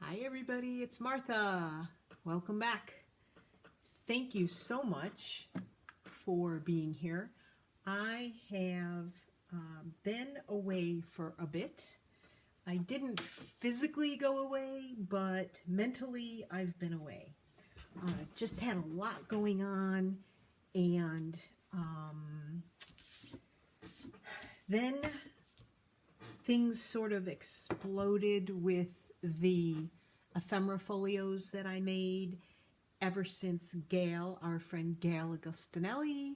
Hi everybody, it's Martha. Welcome back. Thank you so much for being here. I have been away for a bit. I didn't physically go away, but mentally I've been away. Just had a lot going on, and then things sort of exploded with the ephemera folios that I made ever since Gail, our friend Gail Agostinelli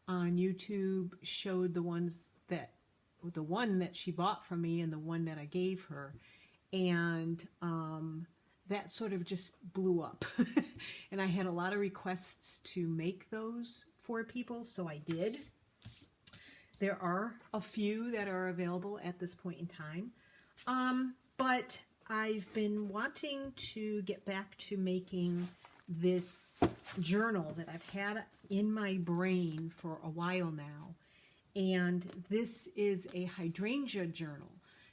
on YouTube, showed the one that she bought from me and the one that I gave her, and that sort of just blew up. And I had a lot of requests to make those for people, so I did. There are a few that are available at this point in time, but I've been wanting to get back to making this journal that I've had in my brain for a while now, and this is a hydrangea journal.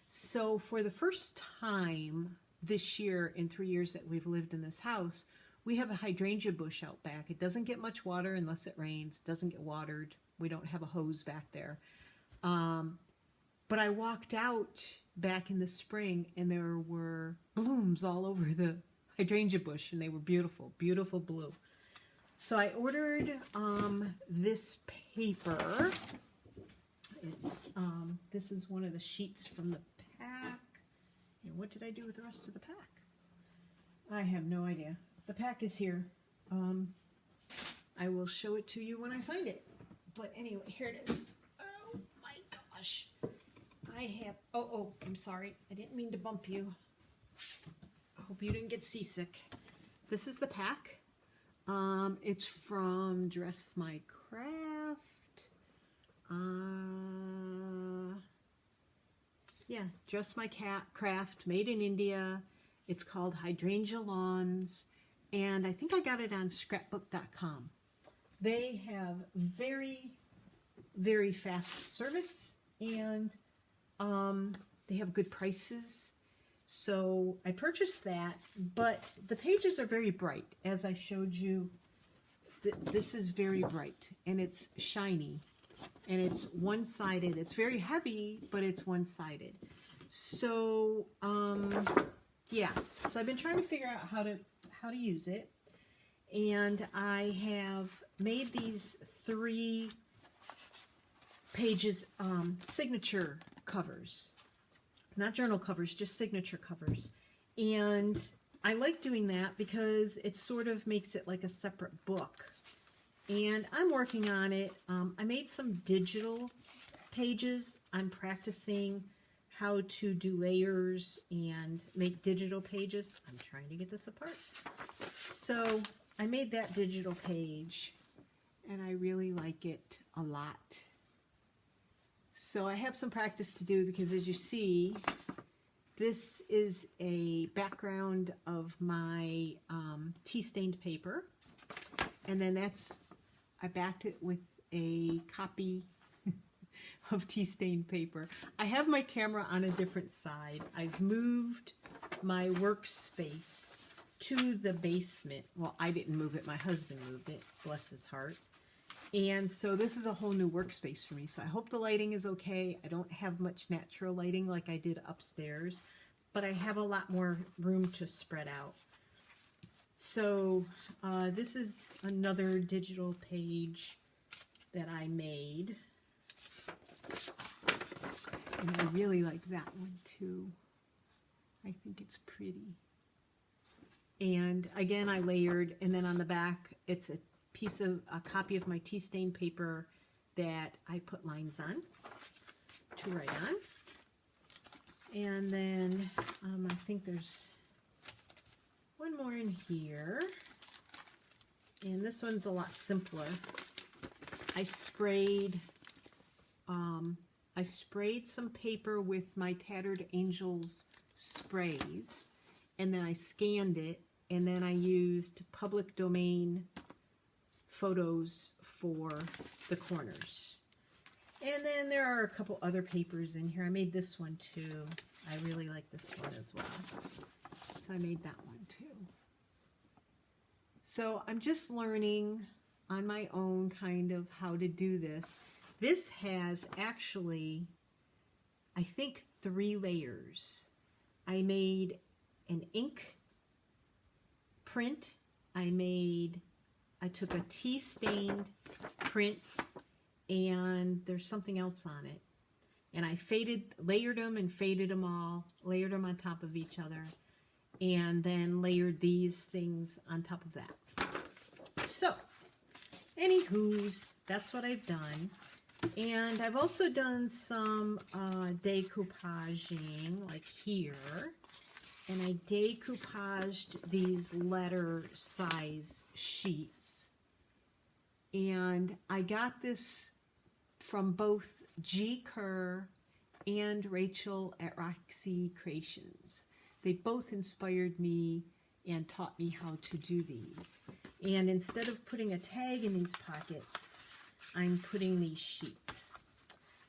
So for the first time this year, in 3 years that we've lived in this house, we have a hydrangea bush out back. It doesn't get much water unless it rains. It doesn't get watered. We don't have a hose back there. But I walked out back in the spring and there were blooms all over the hydrangea bush, and they were beautiful, beautiful blue. So I ordered this paper. It's this is one of the sheets from the pack. And what did I do with the rest of the pack? I have no idea. The pack is here. I will show it to you when I find it. But anyway, here it is. Oh my gosh. I have, oh, I'm sorry. I didn't mean to bump you. I hope you didn't get seasick. This is the pack. It's from Dress My Craft. Yeah, Dress My Craft, made in India. It's called Hydrangea Lawns, and I think I got it on scrapbook.com. They have very, very fast service, and they have good prices. So I purchased that, but the pages are very bright. As I showed you, this is very bright, and it's shiny, and it's one-sided. It's very heavy, but it's one-sided. So, yeah. So I've been trying to figure out how to use it, and I have made these 3 pages signature covers. Not journal covers, just signature covers. And I like doing that because it sort of makes it like a separate book. And I'm working on it. I made some digital pages. I'm practicing how to do layers and make digital pages. I'm trying to get this apart. So I made that digital page, and I really like it a lot. So I have some practice to do because, as you see, this is a background of my tea-stained paper. And then I backed it with a copy of tea-stained paper. I have my camera on a different side. I've moved my workspace to the basement. Well, I didn't move it. My husband moved it, bless his heart. And so this is a whole new workspace for me. So I hope the lighting is okay. I don't have much natural lighting like I did upstairs, but I have a lot more room to spread out. So this is another digital page that I made. And I really like that one too. I think it's pretty. And again, I layered, and then on the back, it's a copy of my tea-stained paper that I put lines on to write on. And then I think there's one more in here. And this one's a lot simpler. I sprayed some paper with my Tattered Angels sprays, and then I scanned it, and then I used public domain photos for the corners. And then there are a couple other papers in here. I made this one too. I really like this one as well. guess I made that one too. So I'm just learning on my own kind of how to do this. This has actually, I think, 3 layers. I made an ink print. I took a tea stained print, and there's something else on it. And I layered them and faded them all, layered them on top of each other, and then layered these things on top of that. So, anywho's, that's what I've done. And I've also done some decoupaging, like here. And I decoupaged these letter size sheets. And I got this from both G. Kerr and Rachel at Roxy Creations. They both inspired me and taught me how to do these. And instead of putting a tag in these pockets, I'm putting these sheets.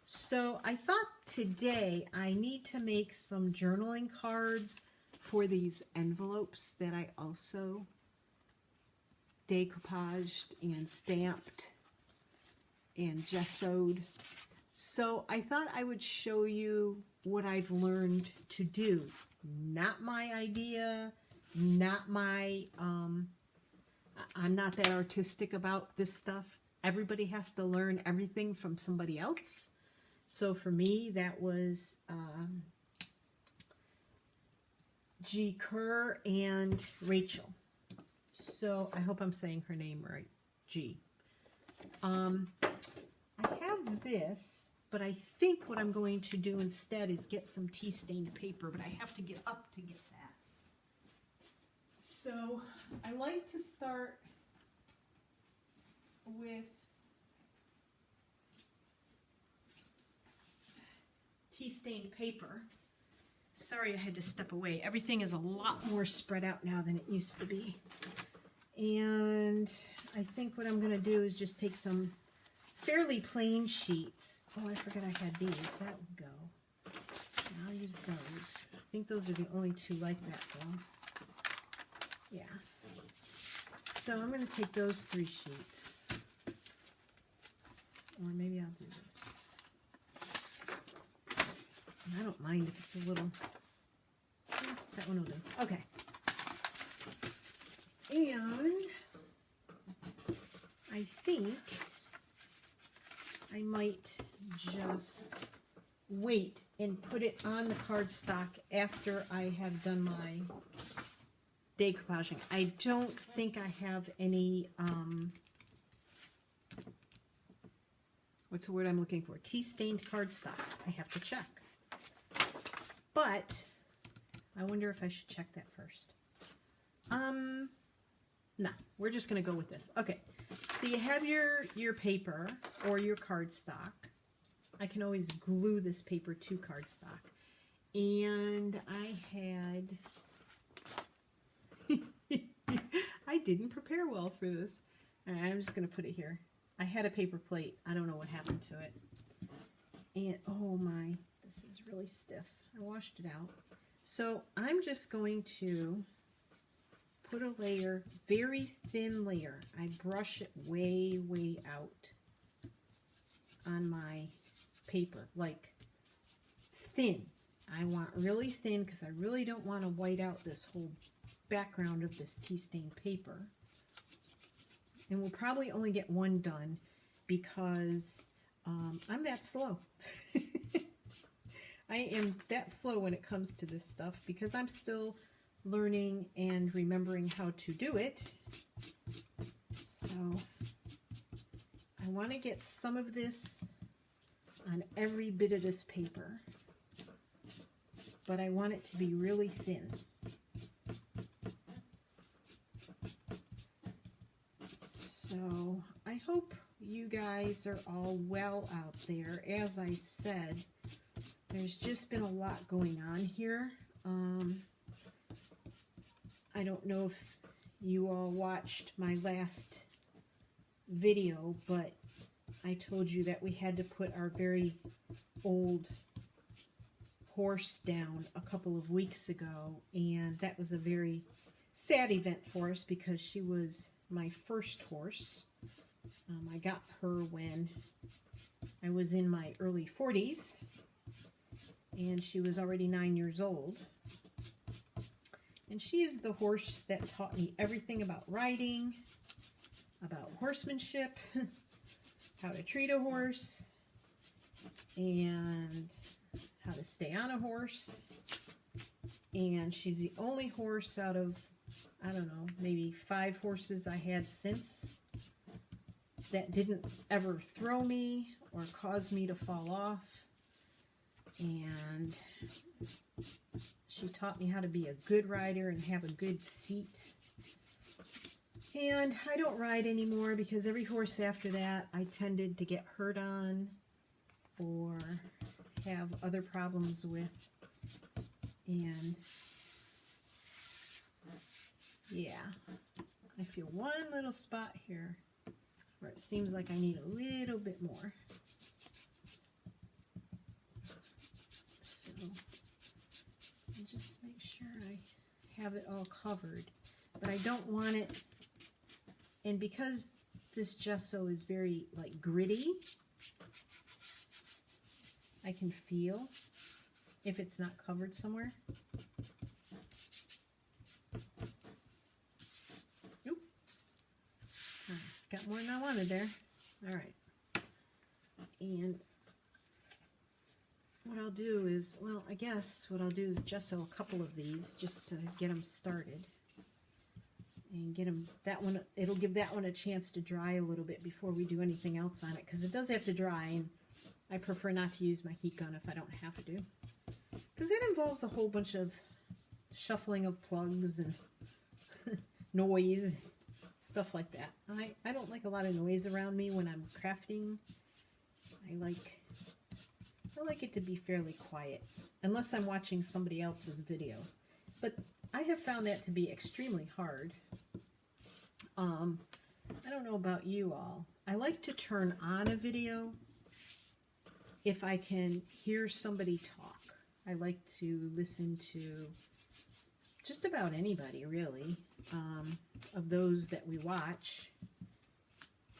So I thought today I need to make some journaling cards for these envelopes that I also decoupaged and stamped and gessoed. So I thought I would show you what I've learned to do. Not my idea, not my, I'm not that artistic about this stuff. Everybody has to learn everything from somebody else. So for me, that was G. Kerr and Rachel. So I hope I'm saying her name right, G. I have this, but I think what I'm going to do instead is get some tea-stained paper, but I have to get up to get that. So I like to start with tea-stained paper. Sorry I had to step away. Everything is a lot more spread out now than it used to be. And I think what I'm going to do is just take some fairly plain sheets. Oh, I forgot I had these. That would go. I'll use those. I think those are the only 2 like that, though. Yeah. So I'm going to take those 3 sheets. Or maybe I'll do this. I don't mind if it's a little... that one will do. Okay. And I think I might just wait and put it on the cardstock after I have done my decoupaging. I don't think I have any, what's the word I'm looking for? Tea-stained cardstock. I have to check. But I wonder if I should check that first. No, we're just going to go with this. Okay, so you have your paper or your cardstock. I can always glue this paper to cardstock. And I had... I didn't prepare well for this. All right, I'm just going to put it here. I had a paper plate. I don't know what happened to it. And, oh my, this is really stiff. I washed it out. So I'm just going to put a layer, very thin layer. I brush it way, way out on my paper, like thin. I want really thin because I really don't want to white out this whole background of this tea-stained paper. And we'll probably only get one done because I'm that slow. I am that slow when it comes to this stuff because I'm still learning and remembering how to do it. So I want to get some of this on every bit of this paper, but I want it to be really thin. So I hope you guys are all well out there. As I said, there's just been a lot going on here. I don't know if you all watched my last video, but I told you that we had to put our very old horse down a couple of weeks ago, and that was a very sad event for us because she was my first horse. I got her when I was in my early 40s, and she was already 9 years old. And she is the horse that taught me everything about riding, about horsemanship, how to treat a horse, and how to stay on a horse. And she's the only horse out of, I don't know, maybe 5 horses I had since that didn't ever throw me or cause me to fall off. And she taught me how to be a good rider and have a good seat. And I don't ride anymore because every horse after that I tended to get hurt on or have other problems with. And yeah, I feel one little spot here where it seems like I need a little bit more. So I'll just make sure I have it all covered. But I don't want it, and because this gesso is very like gritty, I can feel if it's not covered somewhere. Oop. Got more than I wanted there. All right. And what I'll do is, well, I guess what I'll do is gesso a couple of these just to get them started. And get them, that one, it'll give that one a chance to dry a little bit before we do anything else on it, because it does have to dry, and I prefer not to use my heat gun if I don't have to, because that involves a whole bunch of shuffling of plugs and noise, stuff like that. I don't like a lot of noise around me when I'm crafting. I like it to be fairly quiet, unless I'm watching somebody else's video. But I have found that to be extremely hard. I don't know about you all. I like to turn on a video if I can hear somebody talk. I like to listen to just about anybody, really, of those that we watch.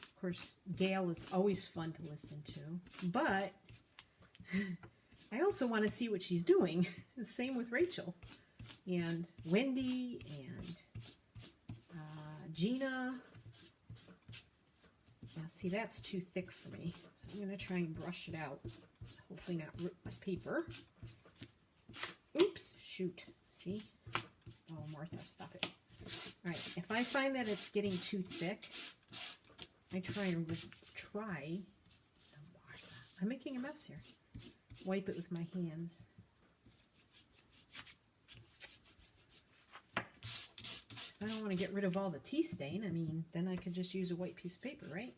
Of course, Gail is always fun to listen to, but I also want to see what she's doing. The same with Rachel and Wendy and Gina. Now, see, that's too thick for me, so I'm going to try and brush it out. Hopefully not rip my paper. Oops, shoot. See? Oh, Martha, stop it. All right, if I find that it's getting too thick, I try and try. Oh, Martha, I'm making a mess here. Wipe it with my hands. I don't want to get rid of all the tea stain. I mean, then I could just use a white piece of paper, right?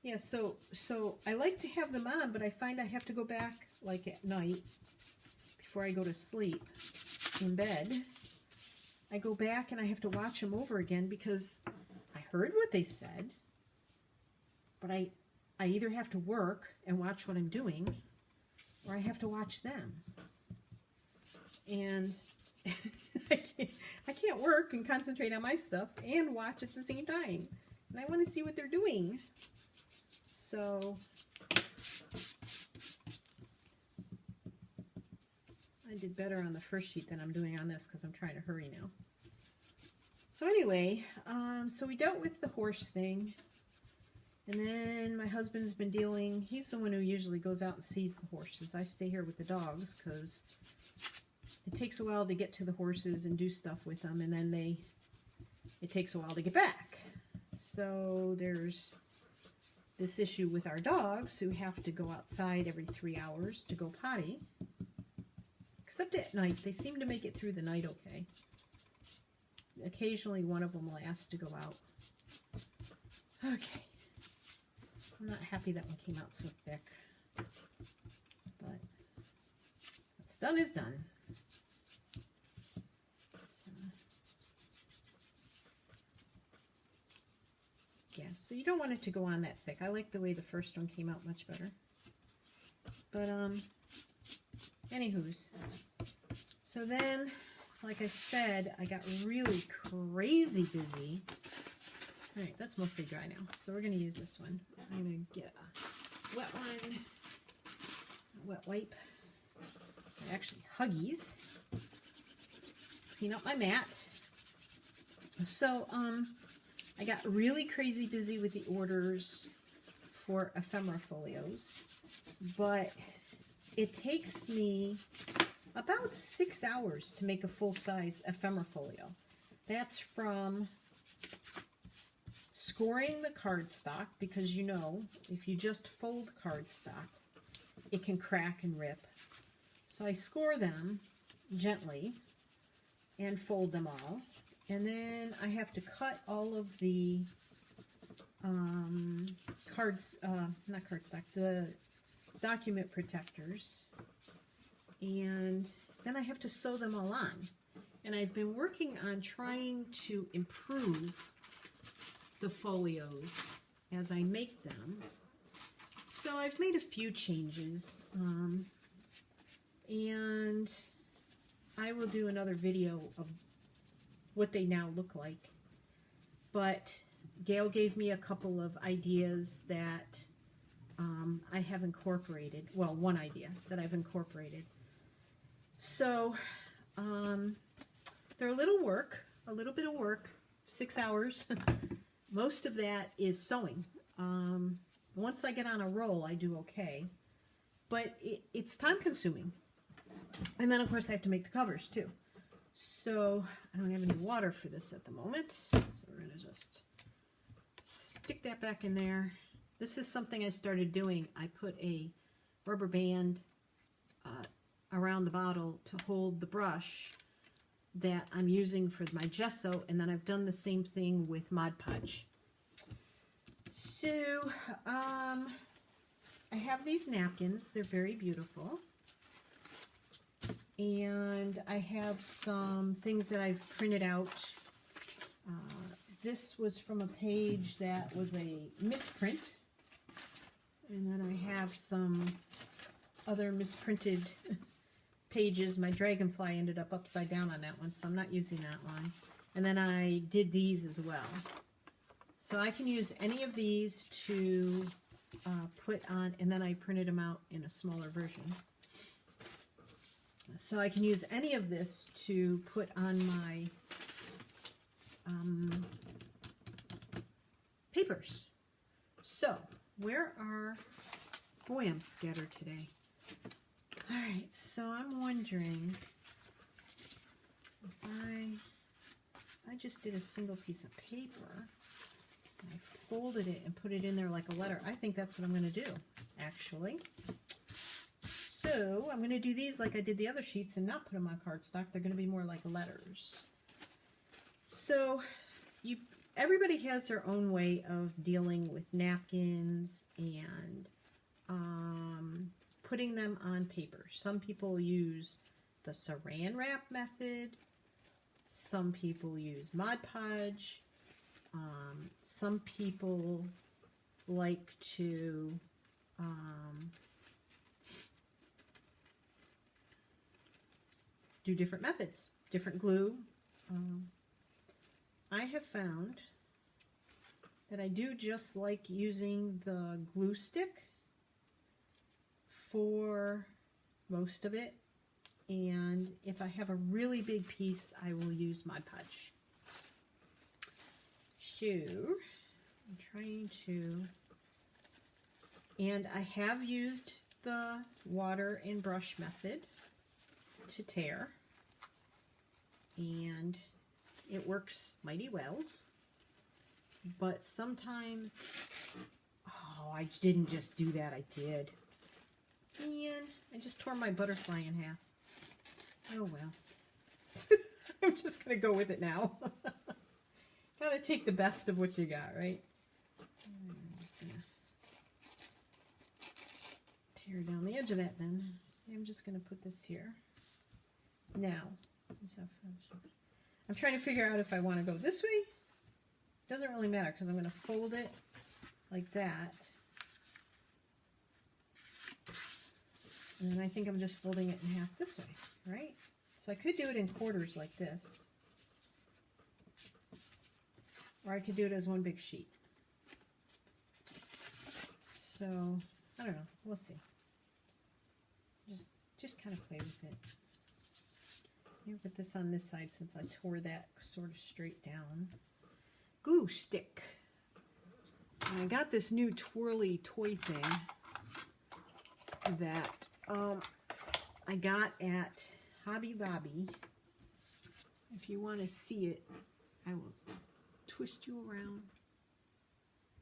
Yeah, so I like to have them on, but I find I have to go back, like at night, before I go to sleep in bed. I go back and I have to watch them over again because I heard what they said, but I either have to work and watch what I'm doing, or I have to watch them. And I can't work and concentrate on my stuff and watch at the same time. And I want to see what they're doing. So I did better on the first sheet than I'm doing on this because I'm trying to hurry now. So anyway, so we dealt with the horse thing. And then my husband's been dealing, he's the one who usually goes out and sees the horses. I stay here with the dogs because it takes a while to get to the horses and do stuff with them, and then it takes a while to get back. So there's this issue with our dogs who have to go outside every 3 hours to go potty. Except at night. They seem to make it through the night okay. Occasionally one of them will ask to go out. Okay. I'm not happy that one came out so thick. But what's done is done. Yeah, so you don't want it to go on that thick. I like the way the first one came out much better. But Anywho's. So then, like I said, I got really crazy busy. All right, that's mostly dry now. So we're going to use this one. I'm going to get a wet one, a wet wipe. Actually, Huggies. Clean up my mat. So, I got really crazy busy with the orders for ephemera folios, but it takes me about 6 hours to make a full-size ephemera folio. That's from scoring the cardstock, because you know, if you just fold cardstock, it can crack and rip. So I score them gently and fold them all. And then I have to cut all of the the document protectors. And then I have to sew them all on. And I've been working on trying to improve the folios as I make them. So I've made a few changes. And I will do another video of what they now look like. But Gail gave me a couple of ideas that I have incorporated. Well, one idea that I've incorporated. So they're a little bit of work, 6 hours. Most of that is sewing. Once I get on a roll, I do okay. But it's time consuming. And then, of course, I have to make the covers, too. So I don't have any water for this at the moment. So we're going to just stick that back in there. This is something I started doing. I put a rubber band around the bottle to hold the brush that I'm using for my gesso, and then I've done the same thing with Mod Podge. So I have these napkins. They're very beautiful. And I have some things that I've printed out. This was from a page that was a misprint. And then I have some other misprinted pages. My dragonfly ended up upside down on that one, so I'm not using that one. And then I did these as well. So I can use any of these to put on, and then I printed them out in a smaller version. So I can use any of this to put on my papers. So, where are... Boy, I'm scattered today. Alright, so I'm wondering if I just did a single piece of paper, and I folded it and put it in there like a letter. I think that's what I'm going to do, actually. So I'm going to do these like I did the other sheets and not put them on cardstock. They're going to be more like letters. So everybody has their own way of dealing with napkins and putting them on paper. Some people use the Saran Wrap method. Some people use Mod Podge. Some people like to do different methods, different glue. I have found that I do just like using the glue stick for most of it, and if I have a really big piece, I will use Mod Podge. So I'm trying to, and I have used the water and brush method to tear, and it works mighty well, but sometimes, oh, I didn't just do that, I did, and I just tore my butterfly in half. Oh well. I'm just gonna go with it now. Gotta take the best of what you got, right? I'm just gonna tear down the edge of that then. I'm just gonna put this here. Now, I'm trying to figure out if I want to go this way. Doesn't really matter because I'm going to fold it like that. And then I think I'm just folding it in half this way, right? So I could do it in quarters like this. Or I could do it as one big sheet. So, I don't know. We'll see. Just kind of play with it. Maybe put this on this side since I tore that sort of straight down. Glue stick. And I got this new twirly toy thing that I got at Hobby Lobby. If you want to see it, I will twist you around.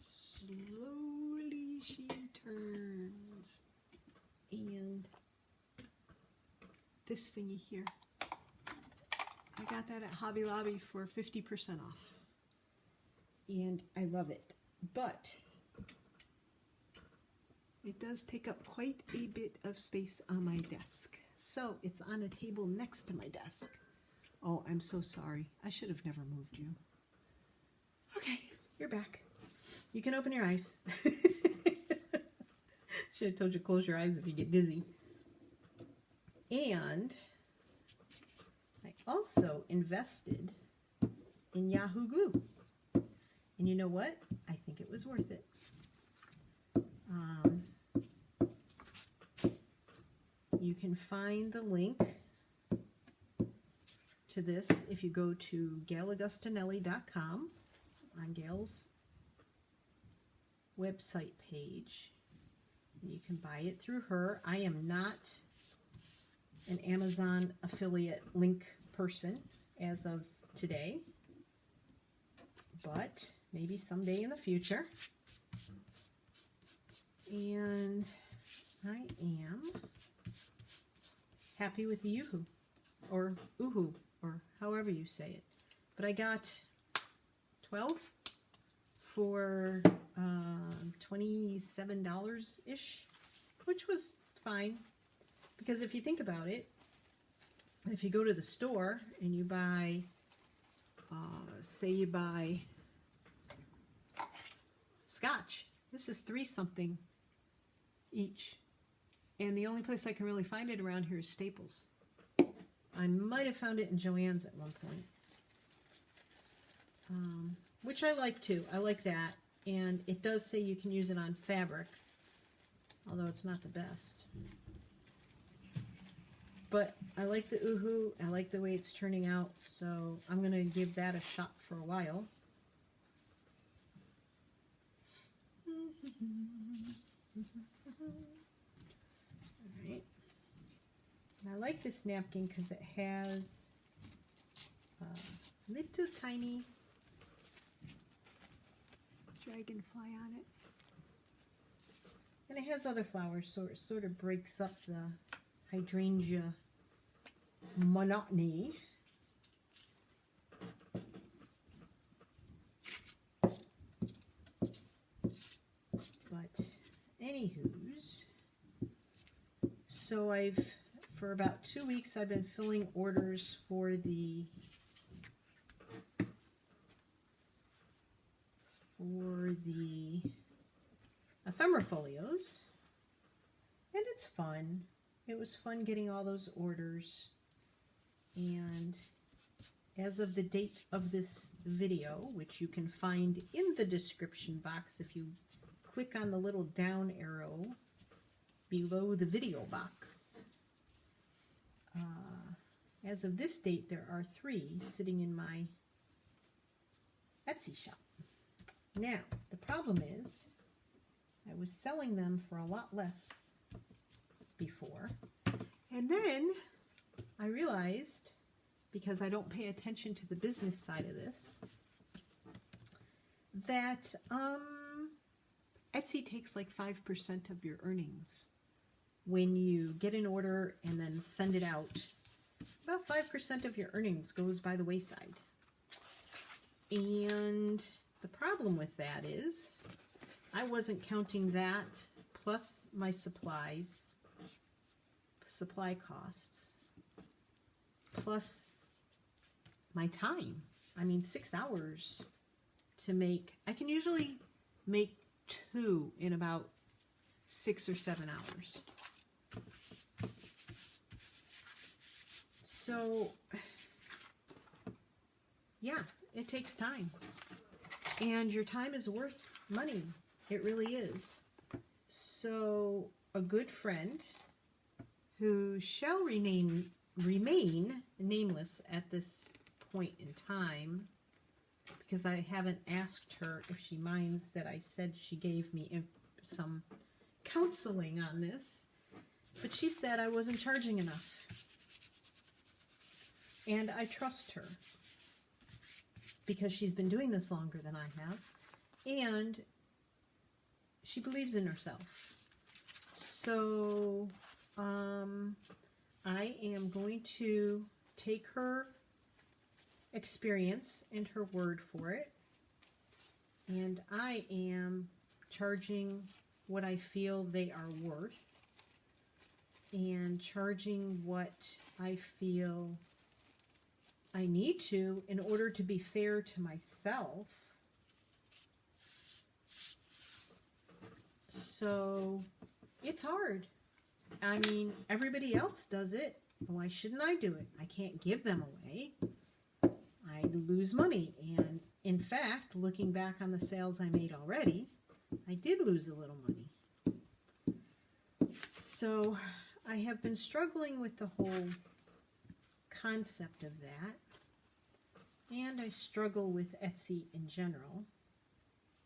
Slowly she turns. And this thingy here. I got that at Hobby Lobby for 50% off. And I love it. But it does take up quite a bit of space on my desk. So it's on a table next to my desk. Oh, I'm so sorry. I should have never moved you. Okay, you're back. You can open your eyes. Should have told you to close your eyes if you get dizzy. And I also invested in Yahoo Glue. And you know what? I think it was worth it. You can find the link to this if you go to GailAugustinelli.com on Gail's website page. You can buy it through her. I am not an Amazon affiliate link person as of today, but maybe someday in the future. And I am happy with the Yoo-hoo, or Oohoo, or however you say it. But I got 12 for $27-ish, which was fine. Because if you think about it, if you go to the store and you buy, say you buy scotch, this is $3 something each. And the only place I can really find it around here is Staples. I might have found it in Joann's at one point. Which I like too. I like that. And it does say you can use it on fabric, although it's not the best. But I like the Oohoo. I like the way it's turning out, so I'm going to give that a shot for a while. Alright. And I like this napkin because it has little tiny dragonfly on it. And it has other flowers, so it sort of breaks up the hydrangea monotony. But anywho's, so for about 2 weeks I've been filling orders for the ephemera folios, and it's fun. It was fun getting all those orders, and as of the date of this video, which you can find in the description box if you click on the little down arrow below the video box, as of this date there are 3 sitting in my Etsy shop. Now, the problem is I was selling them for a lot less before, and then I realized, because I don't pay attention to the business side of this, that Etsy takes like 5% of your earnings when you get an order and then send it out. About 5% of your earnings goes by the wayside. And the problem with that is I wasn't counting that plus my supply costs, plus my time. I mean, 6 hours to make. I can usually make 2 in about 6 or 7 hours. So, yeah, it takes time. And your time is worth money. It really is. So, a good friend who shall remain nameless at this point in time, because I haven't asked her if she minds that I said she gave me some counseling on this, but she said I wasn't charging enough. And I trust her because she's been doing this longer than I have, and she believes in herself. So I am going to take her experience and her word for it, and I am charging what I feel they are worth and charging what I feel I need to in order to be fair to myself. So it's hard. I mean, everybody else does it. Why shouldn't I do it? I can't give them away. I lose money. And in fact, looking back on the sales I made already, I did lose a little money. So I have been struggling with the whole concept of that. And I struggle with Etsy in general.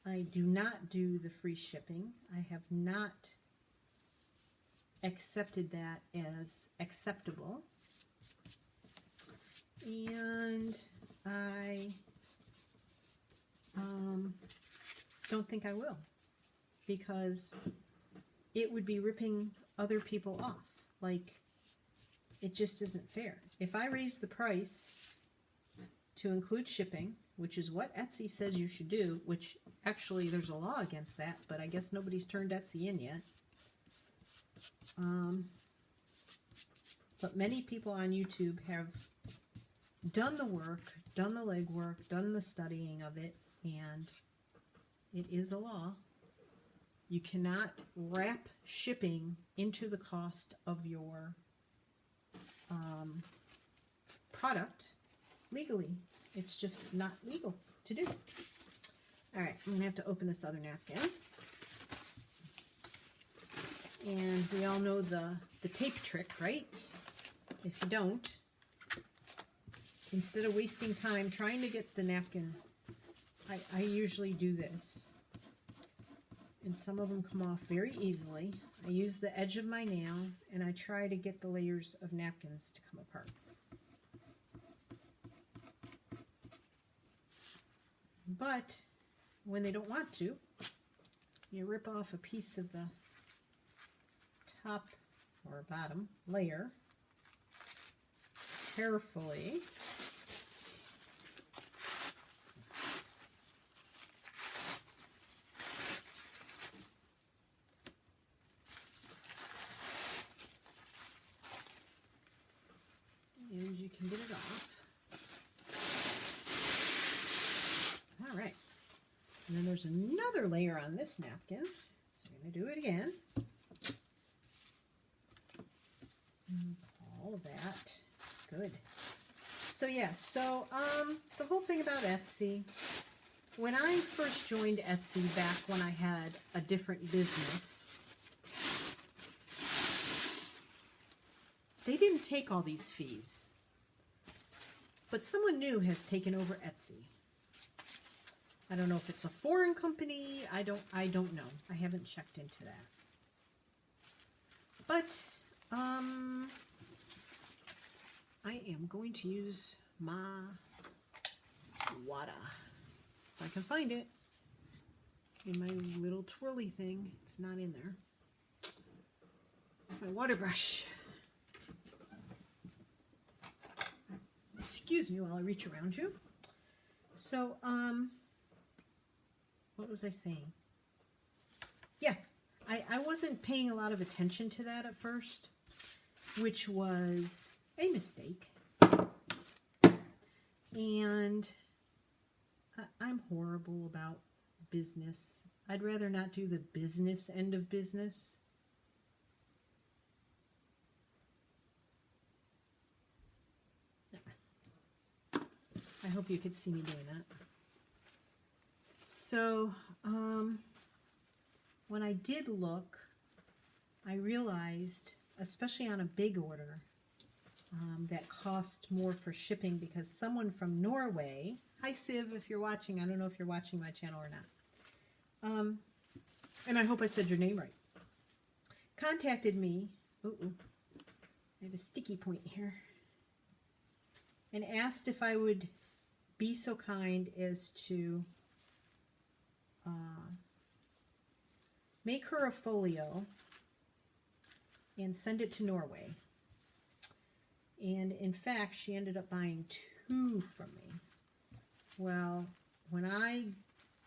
I do not do the free shipping. I have not accepted that as acceptable. And I don't think I will, because it would be ripping other people off. Like, it just isn't fair. If I raise the price to include shipping, which is what Etsy says you should do, which actually there's a law against that, but I guess nobody's turned Etsy in yet. But many people on YouTube have done the work, done the legwork, done the studying of it, and it is a law. You cannot wrap shipping into the cost of your product legally. It's just not legal to do. All right, I'm going to have to open this other napkin. And we all know the tape trick, right? If you don't, instead of wasting time trying to get the napkin, I usually do this. And some of them come off very easily. I use the edge of my nail and I try to get the layers of napkins to come apart. But when they don't want to, you rip off a piece of the top or bottom layer carefully. And you can get it off. All right. And then there's another layer on this napkin. So I'm going to do it again. All of that. Good. So yeah, the whole thing about Etsy, when I first joined Etsy back when I had a different business, they didn't take all these fees. But someone new has taken over Etsy. I don't know if it's a foreign company. I don't know. I haven't checked into that. But I am going to use my water. If I can find it in my little twirly thing. It's not in there. My water brush. Excuse me while I reach around you. So, what was I saying? Yeah, I wasn't paying a lot of attention to that at first, which was a mistake. And I'm horrible about business. I'd rather not do the business end of business. I hope you could see me doing that. So, when I did look, I realized, especially on a big order, that cost more for shipping because someone from Norway, hi Siv, if you're watching, I don't know if you're watching my channel or not, and I hope I said your name right, contacted me, I have a sticky point here, and asked if I would be so kind as to make her a folio and send it to Norway. And in fact, she ended up buying 2 from me. Well, when I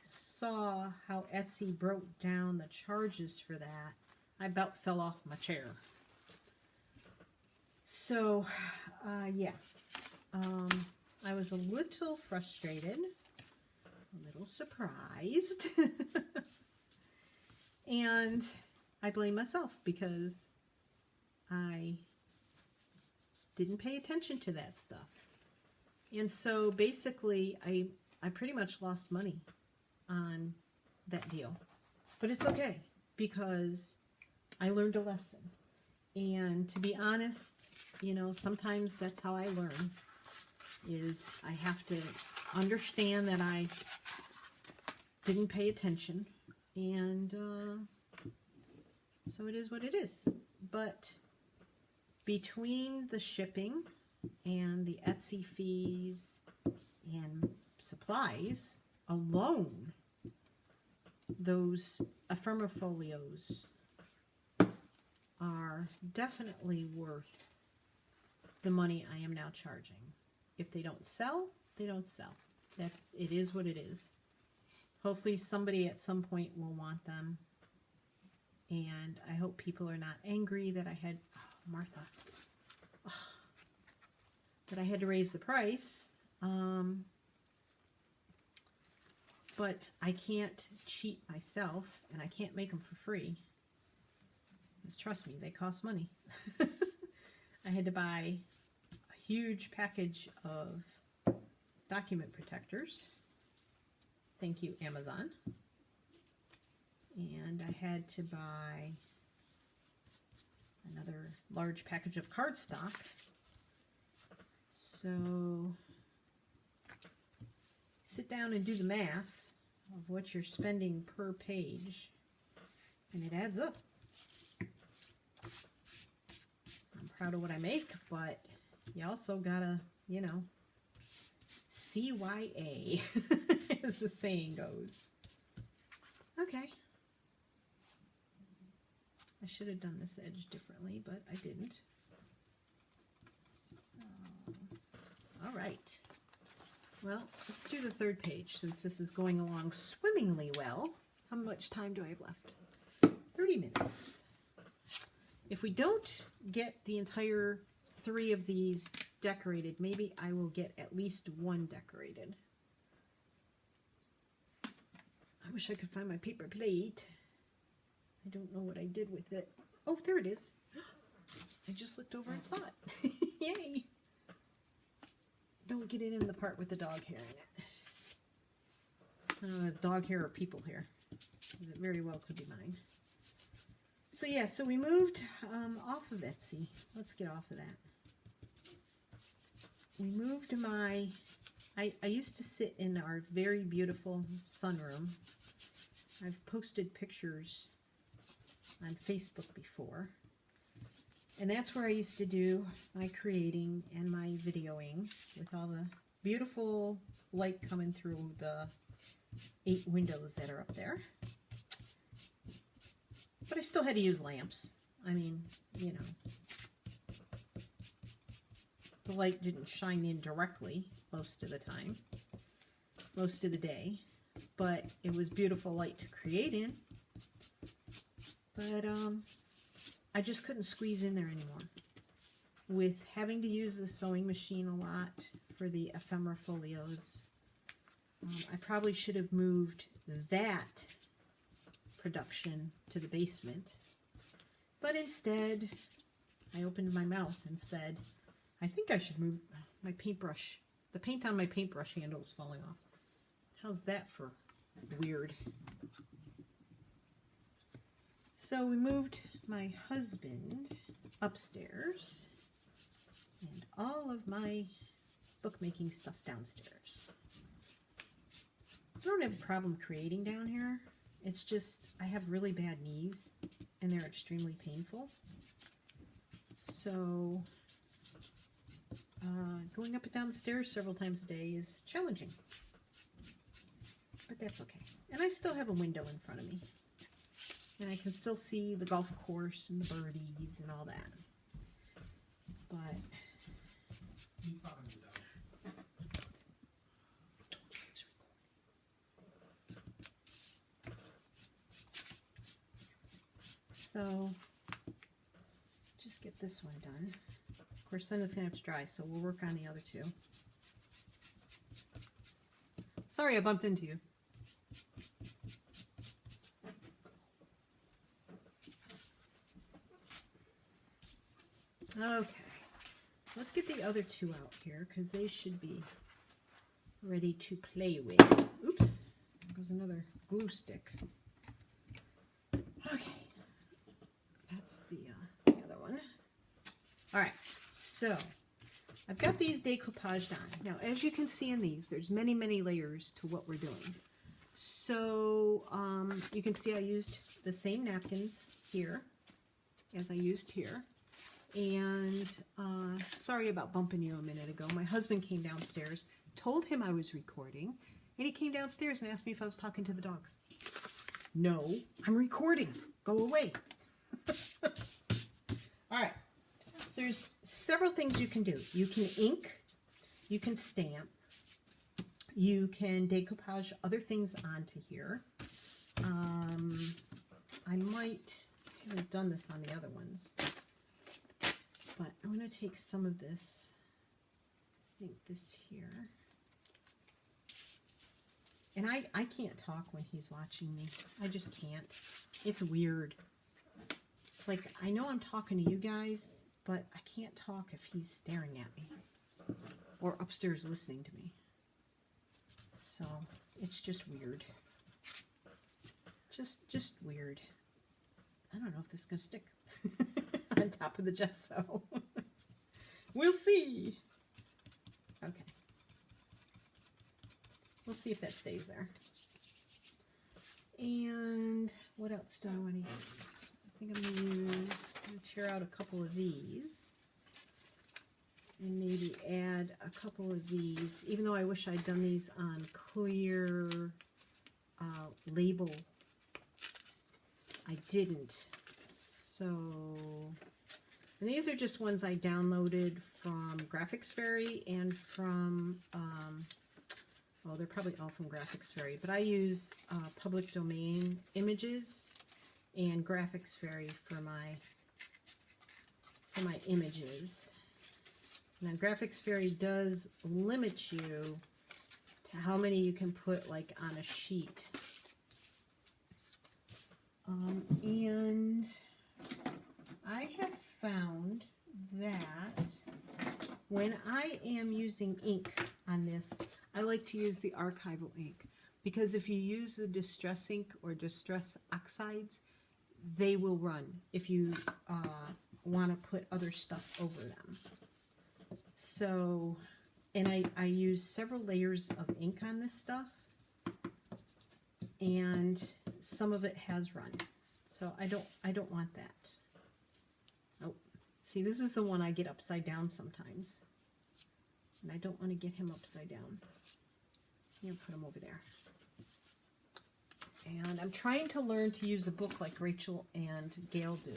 saw how Etsy broke down the charges for that, I about fell off my chair. So, yeah. I was a little frustrated, a little surprised, and I blame myself because I didn't pay attention to that stuff. And so basically I pretty much lost money on that deal. But it's okay because I learned a lesson. And to be honest, you know, sometimes that's how I learn, is I have to understand that I didn't pay attention. And so it is what it is. But between the shipping and the Etsy fees and supplies alone, those ephemera folios are definitely worth the money I am now charging. If they don't sell, they don't sell. That it is what it is. Hopefully somebody at some point will want them. And I hope people are not angry that I had, Martha, that I had to raise the price. But I can't cheat myself, and I can't make them for free. Because trust me, they cost money. I had to buy a huge package of document protectors. Thank you, Amazon. And I had to buy another large package of cardstock. So sit down and do the math of what you're spending per page, and it adds up. I'm proud of what I make, but you also gotta, you know, CYA, as the saying goes. Okay. I should have done this edge differently, but I didn't. So, all right. Well, let's do the third page since this is going along swimmingly well. How much time do I have left? 30 minutes. If we don't get the entire 3 of these decorated, maybe I will get at least 1 decorated. I wish I could find my paper plate. I don't know what I did with it. Oh, there it is. I just looked over and saw it. Yay! Don't get it in the part with the dog hair in it. I don't know if dog hair or people hair. It very well could be mine. So yeah, so we moved off of Etsy. Let's get off of that. We moved my... I used to sit in our very beautiful sunroom. I've posted pictures on Facebook before. And that's where I used to do my creating and my videoing with all the beautiful light coming through the 8 windows that are up there. But I still had to use lamps. I mean, you know, the light didn't shine in directly most of the time, most of the day, but it was beautiful light to create in. But I just couldn't squeeze in there anymore. With having to use the sewing machine a lot for the ephemera folios, I probably should have moved that production to the basement. But instead, I opened my mouth and said, I think I should move my paintbrush The paint on my paintbrush handle is falling off. How's that for weird? So we moved my husband upstairs and all of my bookmaking stuff downstairs. I don't have a problem creating down here. It's just I have really bad knees and they're extremely painful. So going up and down the stairs several times a day is challenging. But that's okay. And I still have a window in front of me. And I can still see the golf course and the birdies and all that. But so just get this one done. Of course, then it's gonna have to dry, so we'll work on the other two. Sorry I bumped into you. Okay, so let's get the other two out here because they should be ready to play with. Oops, there goes another glue stick. Okay, that's the other one. All right, so I've got these decoupaged on. Now, as you can see in these, there's many, many layers to what we're doing. So you can see I used the same napkins here as I used here. And sorry about bumping you a minute ago. My husband came downstairs, told him I was recording, and he came downstairs and asked me if I was talking to the dogs. No, I'm recording. Go away. All right. So there's several things you can do. You can ink, you can stamp, you can decoupage other things onto here. I haven't done this on the other ones. But I'm going to take some of this, I think this here. And I can't talk when he's watching me. I just can't. It's weird. It's like, I know I'm talking to you guys, but I can't talk if he's staring at me. Or upstairs listening to me. So, it's just weird. Just weird. I don't know if this is going to stick. On top of the gesso. We'll see. Okay. We'll see if that stays there. And what else do I want to use? I think I'm going to tear out a couple of these. And maybe add a couple of these, even though I wish I'd done these on clear label. I didn't. So, and these are just ones I downloaded from Graphics Fairy and from, well, they're probably all from Graphics Fairy, but I use public domain images and Graphics Fairy for my images. Now, Graphics Fairy does limit you to how many you can put, like, on a sheet. And I have found that when I am using ink on this, I like to use the archival ink because if you use the distress ink or distress oxides, they will run if you want to put other stuff over them. So, and I use several layers of ink on this stuff, and some of it has run. So I don't want that. Oh, see, this is the one I get upside down sometimes. And I don't want to get him upside down. I'm going to put him over there. And I'm trying to learn to use a book like Rachel and Gail do.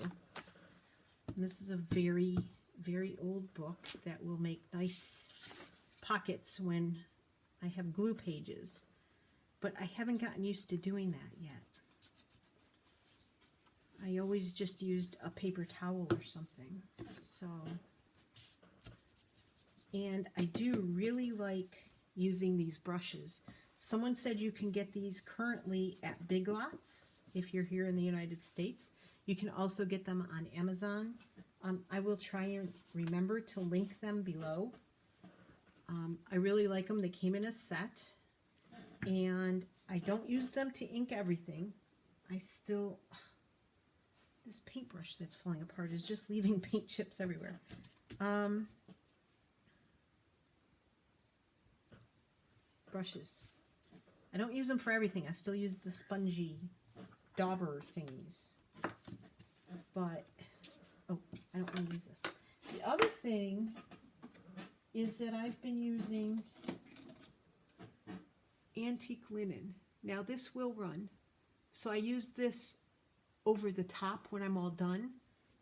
And this is a very, very old book that will make nice pockets when I have glue pages. But I haven't gotten used to doing that yet. I always just used a paper towel or something. So, and I do really like using these brushes. Someone said you can get these currently at Big Lots if you're here in the United States. You can also get them on Amazon. I will try and remember to link them below. I really like them. They came in a set, and I don't use them to ink everything. This paintbrush that's falling apart is just leaving paint chips everywhere. Brushes. I don't use them for everything. I still use the spongy dauber thingies. But, oh, I don't want to use this. The other thing is that I've been using antique linen. Now this will run. So I use this over the top when I'm all done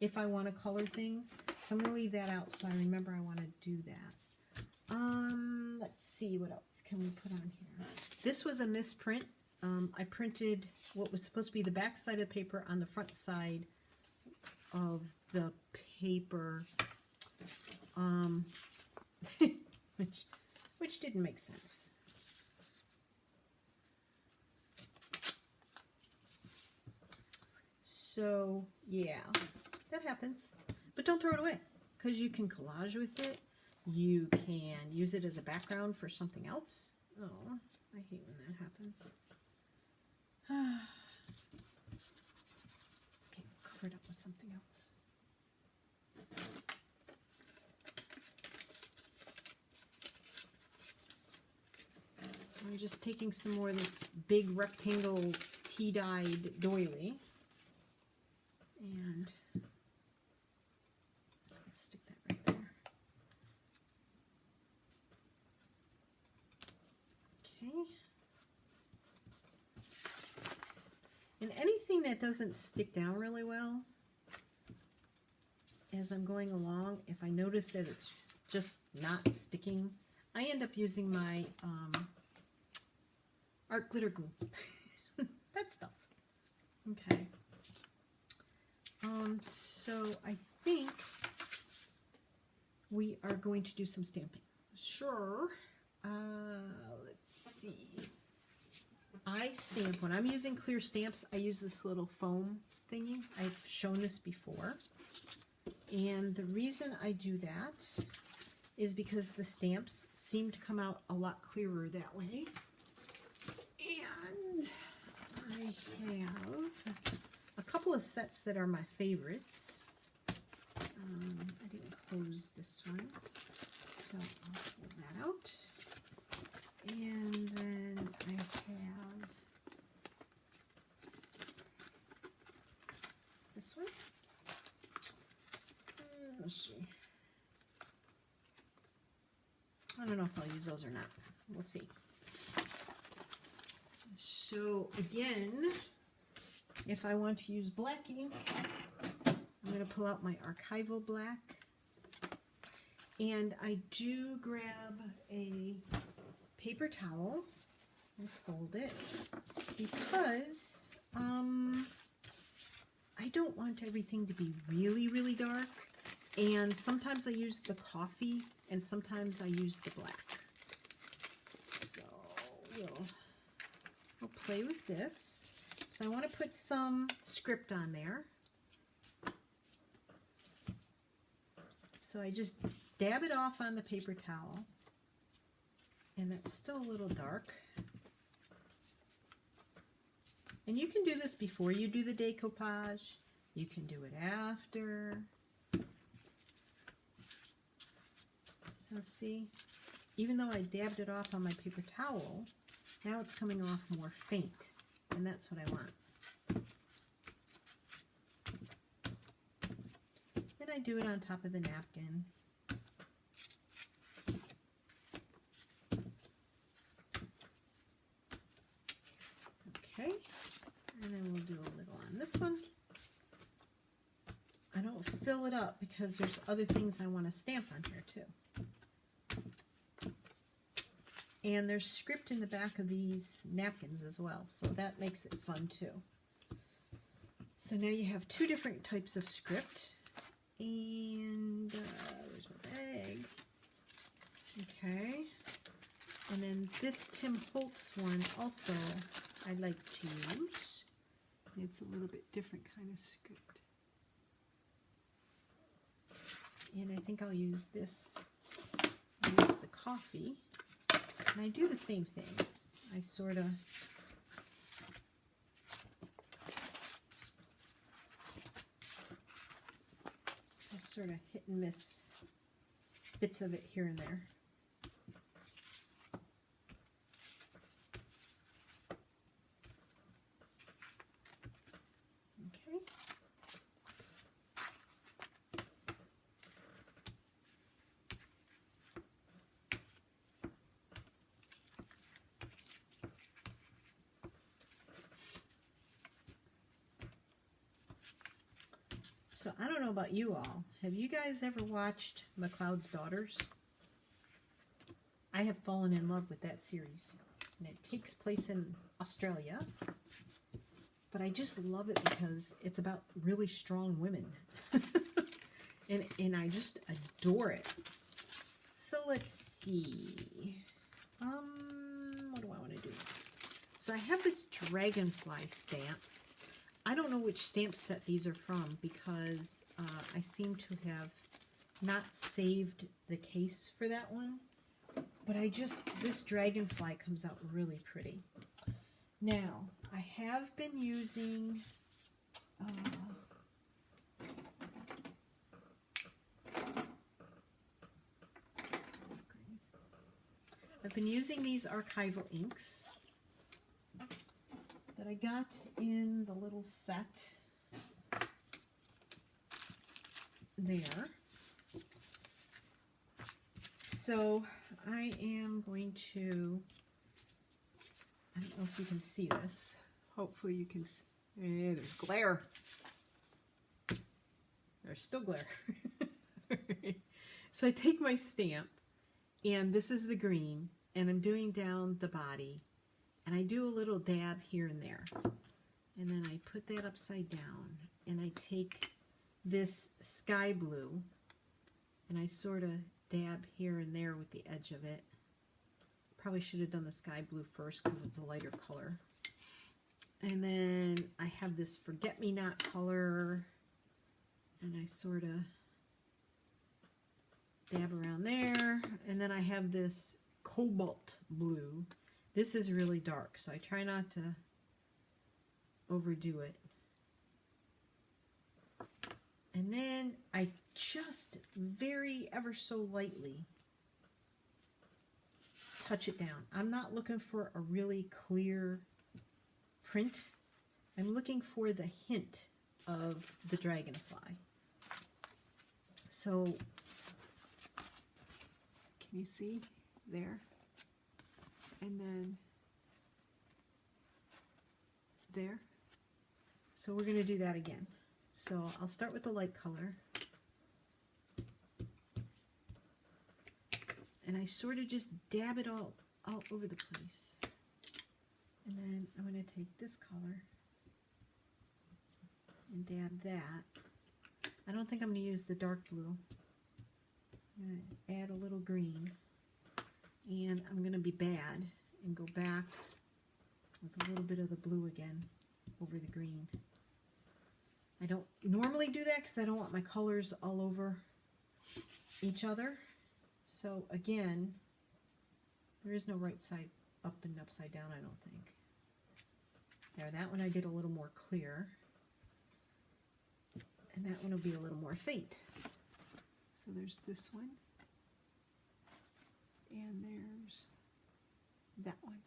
if I want to color things. So I'm going to leave that out so I remember I want to do that. Let's see, what else can we put on here? This was a misprint. I printed what was supposed to be the back side of the paper on the front side of the paper, which didn't make sense. So yeah, that happens, but don't throw it away, because you can collage with it. You can use it as a background for something else. Oh, I hate when that happens. Let's get covered up with something else. So I'm just taking some more of this big rectangle tea-dyed doily. And I'm just going to stick that right there. Okay. And anything that doesn't stick down really well, as I'm going along, if I notice that it's just not sticking, I end up using my art glitter glue. That stuff. Okay. So I think we are going to do some stamping. Sure. Let's see. I stamp, when I'm using clear stamps, I use this little foam thingy. I've shown this before. And the reason I do that is because the stamps seem to come out a lot clearer that way. And I have a couple of sets that are my favorites. I didn't close this one, so I'll pull that out. And then I have this one. Let's see. I don't know if I'll use those or not. We'll see. So again, if I want to use black ink, I'm going to pull out my archival black. And I do grab a paper towel and fold it because I don't want everything to be really, really dark. And sometimes I use the coffee and sometimes I use the black. So we'll play with this. So I want to put some script on there. So I just dab it off on the paper towel. And that's still a little dark. And you can do this before you do the decoupage. You can do it after. So see, even though I dabbed it off on my paper towel, now it's coming off more faint. And that's what I want. Then I do it on top of the napkin. Okay, and then we'll do a little on this one. I don't fill it up because there's other things I want to stamp on here too. And there's script in the back of these napkins as well, so that makes it fun too. So now you have two different types of script. And where's my bag? Okay. And then this Tim Holtz one also I like to use. It's a little bit different kind of script. And I think I'll use this. I'll use the coffee. And I do the same thing. I sort of hit and miss bits of it here and there. Okay. So I don't know about you all. Have you guys ever watched McCloud's Daughters? I have fallen in love with that series. And it takes place in Australia. But I just love it because it's about really strong women. and I just adore it. So let's see. What do I want to do next? So I have this dragonfly stamp. I don't know which stamp set these are from because I seem to have not saved the case for that one. But this dragonfly comes out really pretty. Now, I have been using these archival inks that I got in the little set there. So I am going to, I don't know if you can see this. Hopefully you can see. There's glare. There's still glare. So I take my stamp, and this is the green, and I'm doing down the body, and I do a little dab here and there. And then I put that upside down, and I take this sky blue, and I sort of dab here and there with the edge of it. Probably should have done the sky blue first because it's a lighter color. And then I have this forget-me-not color, and I sort of dab around there. And then I have this cobalt blue. This is really dark, so I try not to overdo it. And then I just ever so lightly touch it down. I'm not looking for a really clear print. I'm looking for the hint of the dragonfly. So, can you see there? And then there. So we're going to do that again. So I'll start with the light color. And I sort of just dab it all over the place. And then I'm going to take this color and dab that. I don't think I'm going to use the dark blue. I'm going to add a little green. And I'm going to be bad and go back with a little bit of the blue again over the green. I don't normally do that because I don't want my colors all over each other. So again, there is no right side up and upside down, I don't think. There, that one I did a little more clear. And that one will be a little more faint. So there's this one. And there's that one.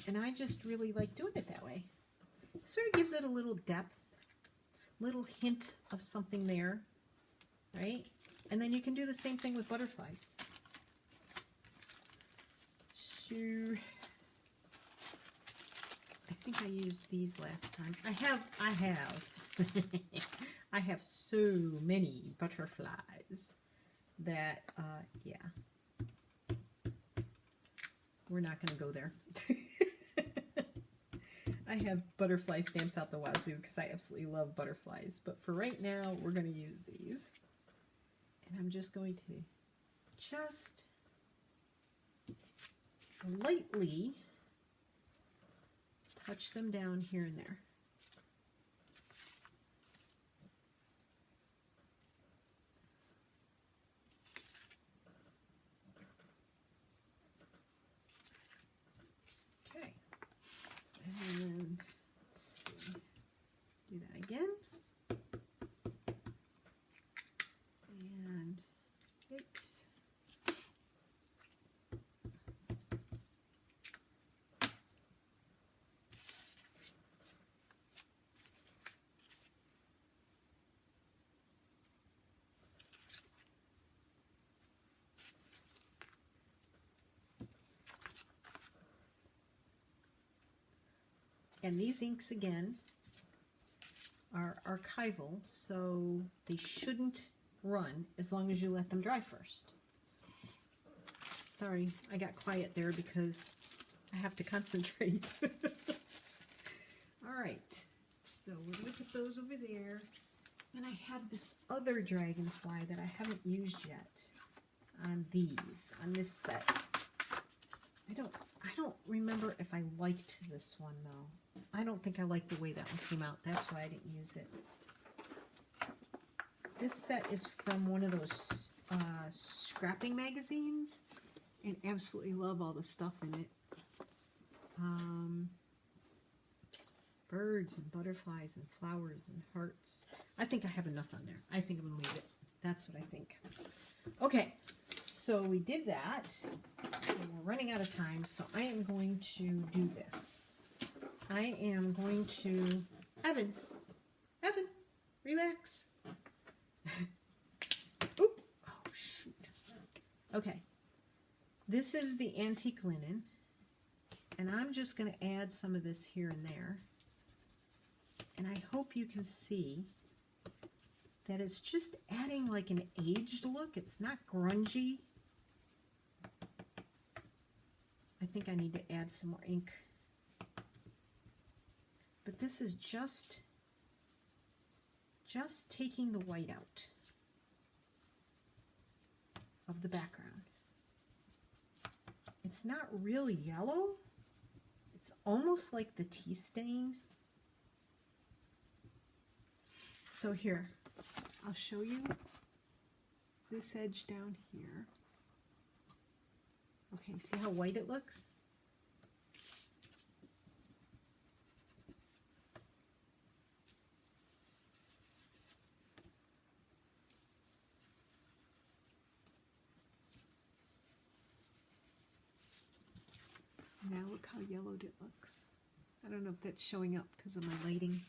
And I just really like doing it that way. It sort of gives it a little depth, little hint of something there, right? And then you can do the same thing with butterflies. So, I think I used these last time. I have so many butterflies that, yeah, we're not going to go there. I have butterfly stamps out the wazoo because I absolutely love butterflies. But for right now, we're going to use these. And I'm just going to just lightly touch them down here and there. And these inks, again, are archival, so they shouldn't run as long as you let them dry first. Sorry, I got quiet there because I have to concentrate. All right, so we're going to put those over there. And I have this other dragonfly that I haven't used yet on this set. I don't remember if I liked this one though. I don't think I liked the way that one came out. That's why I didn't use it. This set is from one of those scrapping magazines, and absolutely love all the stuff in it. Birds and butterflies and flowers and hearts. I think I have enough on there. I think I'm gonna leave it. That's what I think. Okay, so we did that, and we're running out of time, so I am going to do this. I am going to, Evan, relax. Oop. Oh, shoot. Okay, this is the antique linen, and I'm just going to add some of this here and there. And I hope you can see that it's just adding like an aged look. It's not grungy. I think I need to add some more ink. But this is just taking the white out of the background. It's not really yellow. It's almost like the tea stain. So here, I'll show you this edge down here. Okay, see how white it looks? Now look how yellowed it looks. I don't know if that's showing up because of my lighting.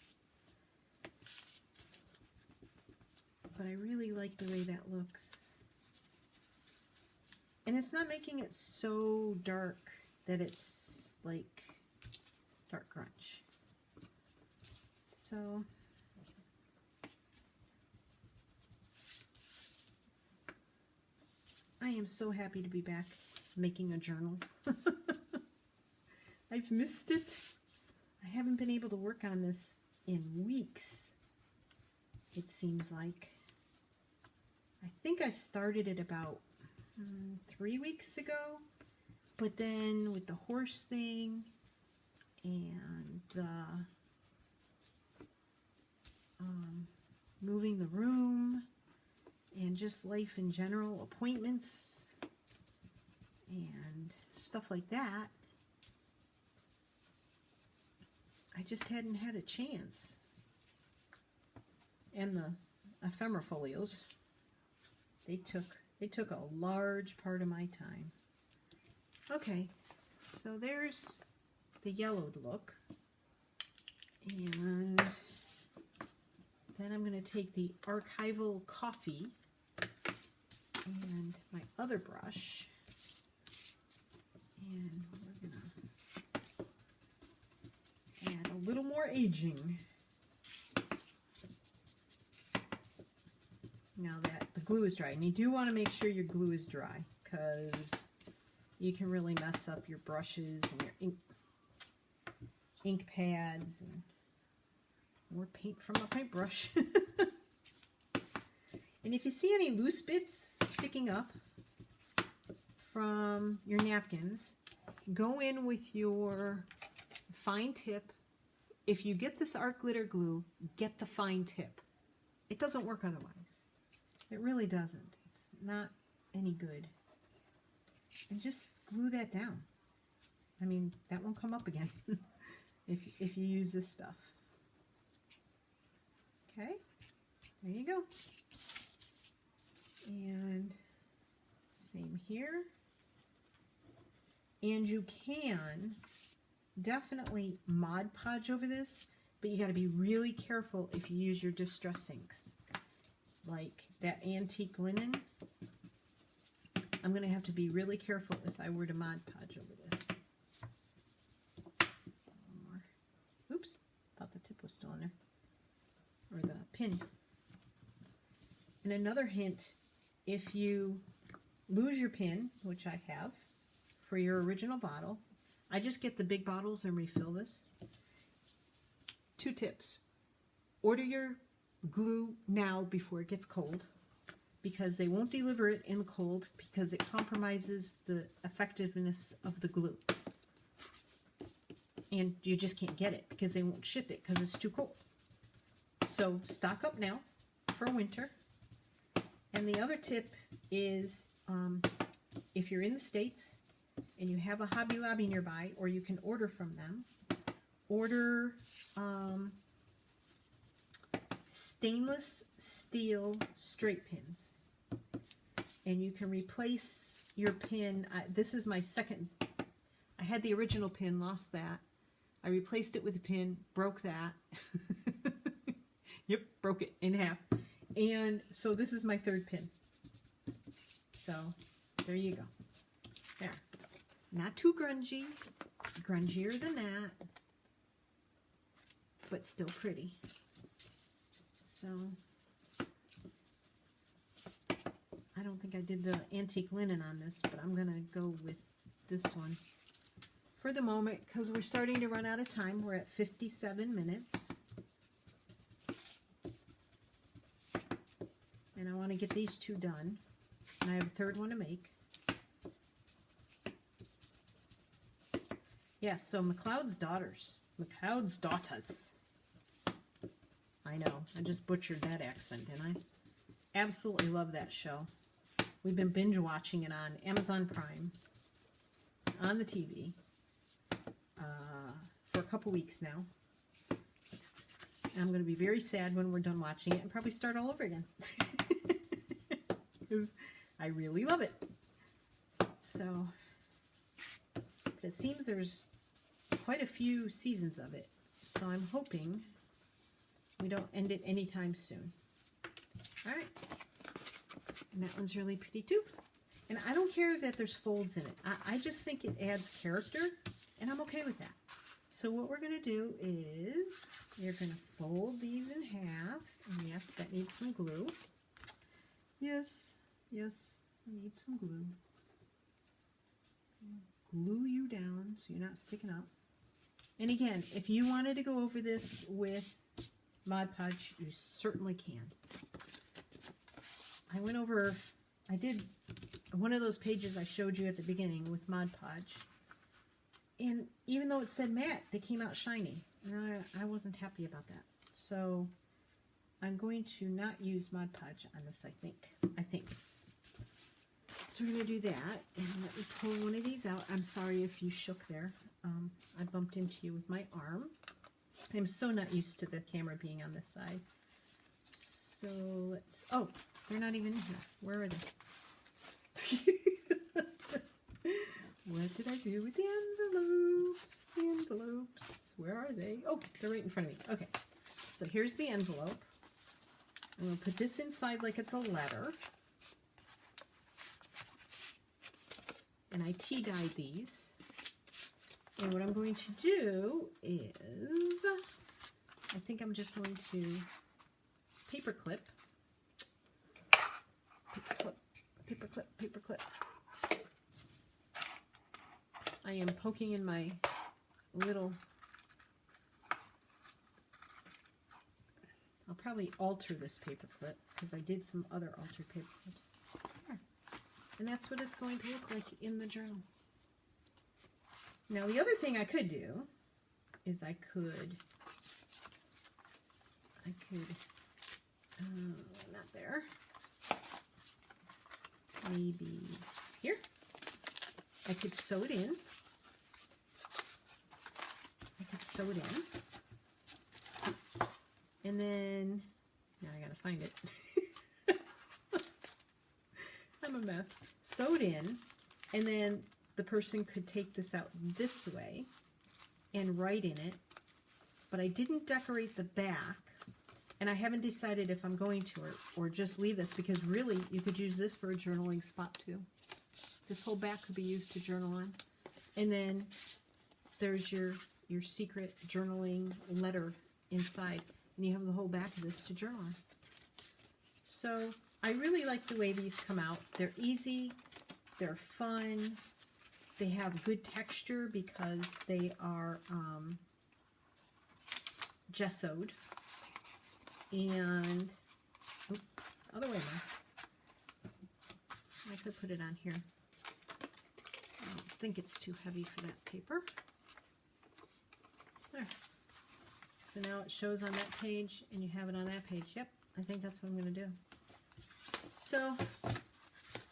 But I really like the way that looks. And it's not making it so dark that it's like dark grunge. So I am so happy to be back making a journal. I've missed it. I haven't been able to work on this in weeks, it seems like. I think I started it about 3 weeks ago, but then with the horse thing and the moving the room and just life in general, appointments and stuff like that, I just hadn't had a chance. And the ephemera folios, they took a large part of my time. Okay, so there's the yellowed look. And then I'm going to take the Archival Coffee and my other brush, and we're going to add a little more aging. Now that the glue is dry, and you do want to make sure your glue is dry, because you can really mess up your brushes and your ink pads and more paint from a paintbrush. And if you see any loose bits sticking up from your napkins, go in with your fine tip. If you get this art glitter glue, get the fine tip. It doesn't work otherwise. It really doesn't. It's not any good. And just glue that down. I mean, that won't come up again if you use this stuff. Okay, there you go. And same here. And you can definitely Mod Podge over this, but you got to be really careful if you use your distress inks. Like that antique linen, I'm going to have to be really careful if I were to Mod Podge over this. pin. And another hint, if you lose your pin, which I have, for your original bottle, I just get the big bottles and refill this. 2 tips. Order your glue now before it gets cold, because they won't deliver it in the cold because it compromises the effectiveness of the glue. And you just can't get it because they won't ship it because it's too cold. So stock up now for winter. And the other tip is, if you're in the States and you have a Hobby Lobby nearby, or you can order from them, order stainless steel straight pins. And you can replace your pin. This is my second. I had the original pin, lost that. I replaced it with a pin, broke that. Yep, broke it in half. And so this is my 3rd pin. So there you go. There. Not too grungy. Grungier than that. But still pretty. So I don't think I did the antique linen on this, but I'm going to go with this one for the moment because we're starting to run out of time. We're at 57 minutes. And I want to get these 2 done. And I have a 3rd one to make. Yeah, so McLeod's Daughters. McLeod's Daughters. I know, I just butchered that accent, didn't I? Absolutely love that show. We've been binge watching it on Amazon Prime, on the TV, for a couple weeks now. And I'm going to be very sad when we're done watching it and probably start all over again. Because I really love it. So, but it seems there's quite a few seasons of it. So I'm hoping we don't end it anytime soon. All right. And that one's really pretty too. And I don't care that there's folds in it. I just think it adds character, and I'm okay with that. So what we're going to do is you're going to fold these in half. And yes, that needs some glue. Yes, yes, I need some glue. Glue you down so you're not sticking up. And again, if you wanted to go over this with Mod Podge, you certainly can. I did one of those pages I showed you at the beginning with Mod Podge. And even though it said matte, they came out shiny. And I wasn't happy about that. So I'm going to not use Mod Podge on this, I think. So we're going to do that. And let me pull one of these out. I'm sorry if you shook there. I bumped into you with my arm. I'm so not used to the camera being on this side. So let's, oh, they're not even in here. Where are they? What did I do with the envelopes? The envelopes. Where are they? Oh, they're right in front of me. Okay. So here's the envelope. I'm going to put this inside like it's a letter. And I tea-dyed these. And what I'm going to do is, I think I'm just going to paper clip. Paper clip, paper clip. I am poking in my little, I'll probably alter this paper clip because I did some other altered paper clips. There. And that's what it's going to look like in the journal. Now the other thing I could do is I could, not there, maybe here. I could sew it in. And then, now I gotta find it. I'm a mess. Sew it in, and then the person could take this out this way and write in it. But I didn't decorate the back, and I haven't decided if I'm going to or just leave this, because really you could use this for a journaling spot too. This whole back could be used to journal on. And then there's your secret journaling letter inside. and you have the whole back of this to journal on. So I really like the way these come out. They're easy, they're fun, they have good texture because they are gessoed, and other way around. I could put it on here. I don't think it's too heavy for that paper. There. So now it shows on that page, and you have it on that page. Yep, I think that's what I'm going to do. So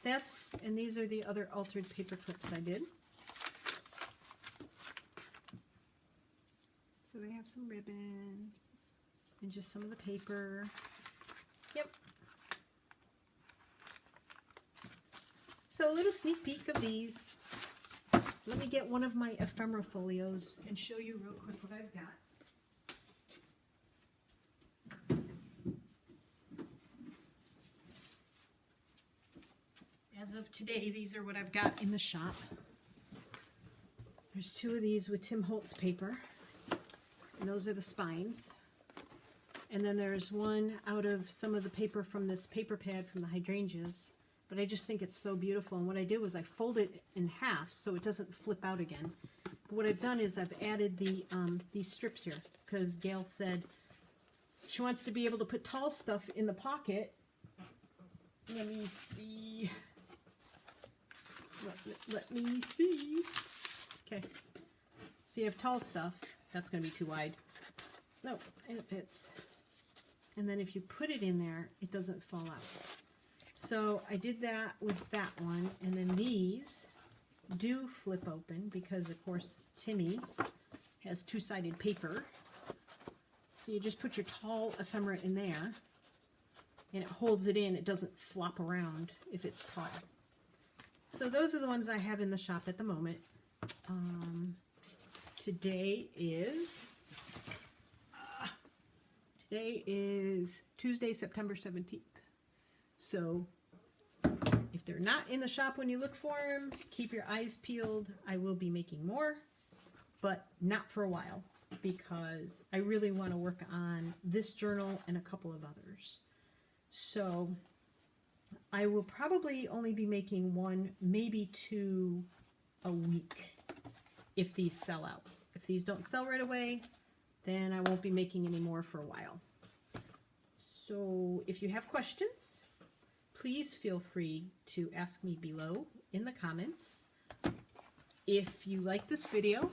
that's, and these are the other altered paper clips I did. So they have some ribbon and just some of the paper. Yep. So a little sneak peek of these. Let me get one of my ephemera folios and show you real quick what I've got. As of today, these are what I've got in the shop. There's two of these with Tim Holtz paper, and those are the spines. And then there's one out of some of the paper from this paper pad from the hydrangeas, but I just think it's so beautiful. And what I did was I fold it in half so it doesn't flip out again. But what I've done is I've added the these strips here, because Gail said she wants to be able to put tall stuff in the pocket. Let me see. Let me see. Okay. So you have tall stuff. That's going to be too wide. No, and it fits. And then if you put it in there, it doesn't fall out. So I did that with that one. And then these do flip open because, of course, Timmy has two-sided paper. So you just put your tall ephemera in there, and it holds it in. It doesn't flop around if it's tall. So those are the ones I have in the shop at the moment. Today is Tuesday, September 17th. So if they're not in the shop when you look for them, keep your eyes peeled. I will be making more, but not for a while, because I really want to work on this journal and a couple of others. So I will probably only be making one, maybe two a week if these sell out. If these don't sell right away, then I won't be making any more for a while. So if you have questions, please feel free to ask me below in the comments. If you like this video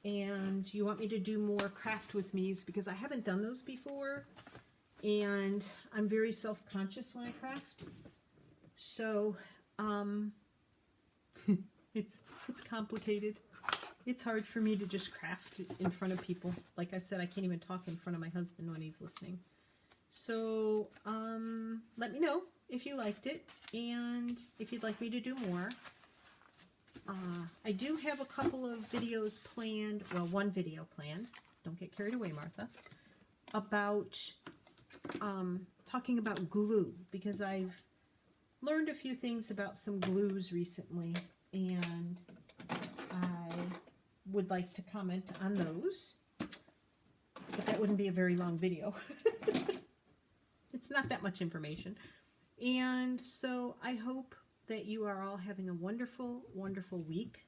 and you want me to do more craft with me's, because I haven't done those before, and I'm very self-conscious when I craft. So, it's complicated. It's hard for me to just craft in front of people. Like I said, I can't even talk in front of my husband when he's listening. So, let me know if you liked it and if you'd like me to do more. I do have a couple of videos planned, well, one video planned, don't get carried away, Martha, about talking about glue, because I've learned a few things about some glues recently, and I would like to comment on those, but that wouldn't be a very long video. It's not that much information. And so I hope that you are all having a wonderful, wonderful week.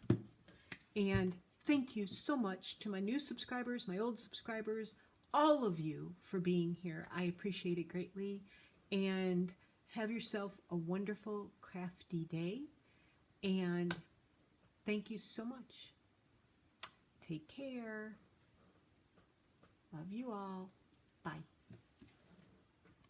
And thank you so much to my new subscribers, my old subscribers, all of you for being here. I appreciate it greatly. And have yourself a wonderful, crafty day. And thank you so much. Take care. Love you all. Bye.